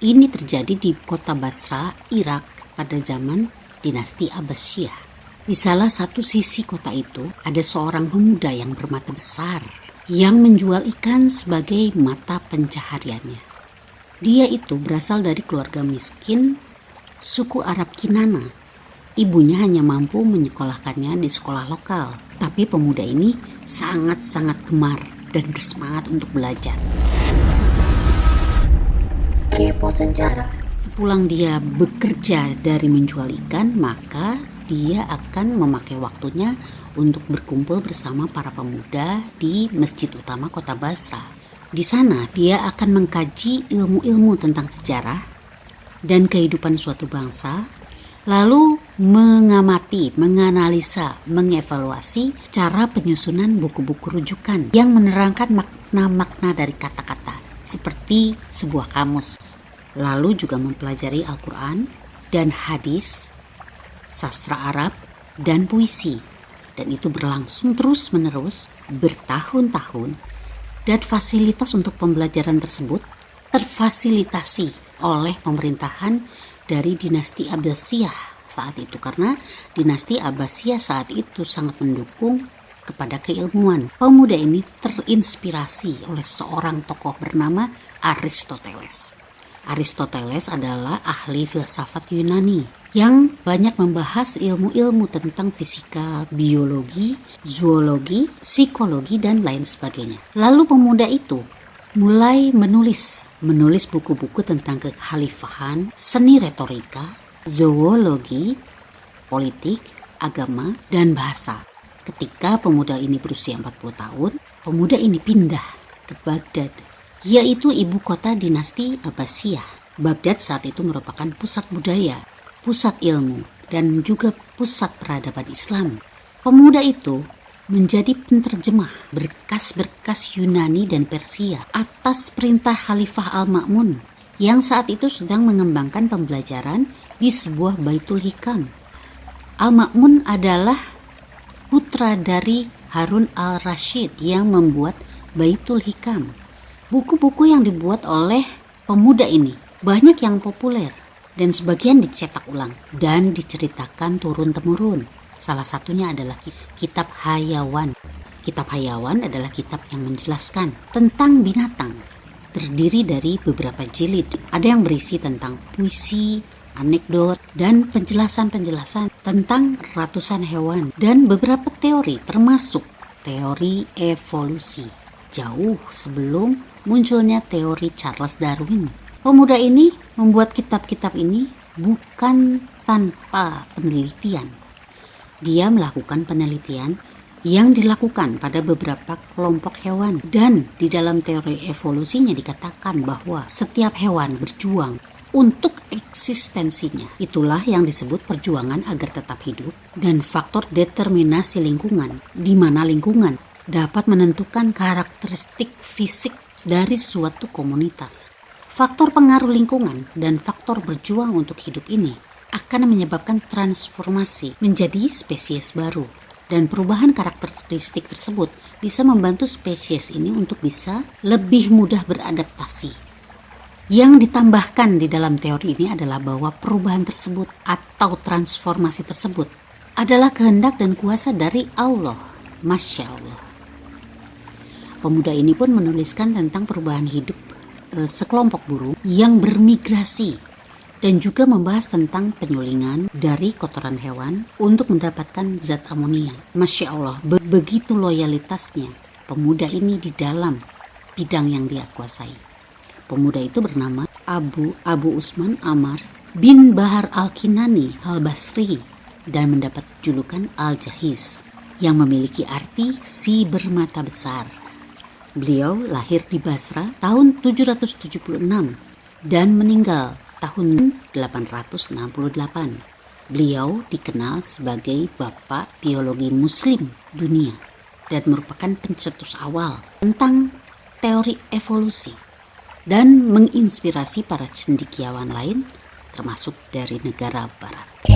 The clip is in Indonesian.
Ini terjadi di kota Basra, Irak pada zaman dinasti Abbasiyah. Di salah satu sisi kota itu ada seorang pemuda yang bermata besar yang menjual ikan sebagai mata pencahariannya. Dia itu berasal dari keluarga miskin suku Arab Kinana. Ibunya hanya mampu menyekolahkannya di sekolah lokal, tapi pemuda ini sangat-sangat gemar dan bersemangat untuk belajar. Kepo sejarah. Sepulang dia bekerja dari menjual ikan, maka dia akan memakai waktunya untuk berkumpul bersama para pemuda di masjid utama kota Basra. Di sana dia akan mengkaji ilmu-ilmu tentang sejarah dan kehidupan suatu bangsa, lalu mengamati, menganalisa, mengevaluasi cara penyusunan buku-buku rujukan yang menerangkan makna-makna dari kata-kata seperti sebuah kamus. Lalu juga mempelajari Al-Quran dan hadis, sastra Arab, dan puisi. Dan itu berlangsung terus-menerus bertahun-tahun, dan fasilitas untuk pembelajaran tersebut terfasilitasi oleh pemerintahan dari dinasti Abbasiyah saat itu, karena dinasti Abbasiyah saat itu sangat mendukung kepada keilmuan. Pemuda ini terinspirasi oleh seorang tokoh bernama Aristoteles. Aristoteles adalah ahli filsafat Yunani yang banyak membahas ilmu-ilmu tentang fisika, biologi, zoologi, psikologi, dan lain sebagainya. Lalu pemuda itu mulai menulis buku-buku tentang kekhalifahan, seni retorika, zoologi, politik, agama, dan bahasa. Ketika pemuda ini berusia 40 tahun, pemuda ini pindah ke Baghdad, yaitu ibu kota dinasti Abbasiyah. Baghdad saat itu merupakan pusat budaya, pusat ilmu, dan juga pusat peradaban Islam. Pemuda itu menjadi penterjemah berkas-berkas Yunani dan Persia atas perintah Khalifah Al-Ma'mun yang saat itu sedang mengembangkan pembelajaran di sebuah Baitul Hikam. Al-Ma'mun adalah putra dari Harun al-Rashid yang membuat Baitul Hikam. Buku-buku yang dibuat oleh pemuda ini banyak yang populer dan sebagian dicetak ulang dan diceritakan turun-temurun. Salah satunya adalah kitab Hayawan. Kitab Hayawan adalah kitab yang menjelaskan tentang binatang. Terdiri dari beberapa jilid. Ada yang berisi tentang puisi, anekdot, dan penjelasan-penjelasan tentang ratusan hewan dan beberapa teori termasuk teori evolusi. Jauh sebelum munculnya teori Charles Darwin. Pemuda ini membuat kitab-kitab ini bukan tanpa penelitian. Dia melakukan penelitian yang dilakukan pada beberapa kelompok hewan, dan di dalam teori evolusinya dikatakan bahwa setiap hewan berjuang untuk eksistensinya. Itulah yang disebut perjuangan agar tetap hidup, dan faktor determinasi lingkungan, di mana lingkungan dapat menentukan karakteristik fisik dari suatu komunitas. Faktor pengaruh lingkungan dan faktor berjuang untuk hidup ini akan menyebabkan transformasi menjadi spesies baru, dan perubahan karakteristik tersebut bisa membantu spesies ini untuk bisa lebih mudah beradaptasi. Yang ditambahkan di dalam teori ini adalah bahwa perubahan tersebut atau transformasi tersebut adalah kehendak dan kuasa dari Allah. Masya Allah. Pemuda ini pun menuliskan tentang perubahan hidup sekelompok burung yang bermigrasi, dan juga membahas tentang penyulingan dari kotoran hewan untuk mendapatkan zat amonia. Masya Allah, begitu loyalitasnya pemuda ini di dalam bidang yang dia kuasai. Pemuda itu bernama Abu Usman Amar bin Bahar Al-Kinani Al-Basri dan mendapat julukan Al-Jahiz yang memiliki arti si bermata besar. Beliau lahir di Basra tahun 776 dan meninggal tahun 868. Beliau dikenal sebagai Bapak Biologi Muslim Dunia dan merupakan pencetus awal tentang teori evolusi dan menginspirasi para cendekiawan lain termasuk dari negara barat.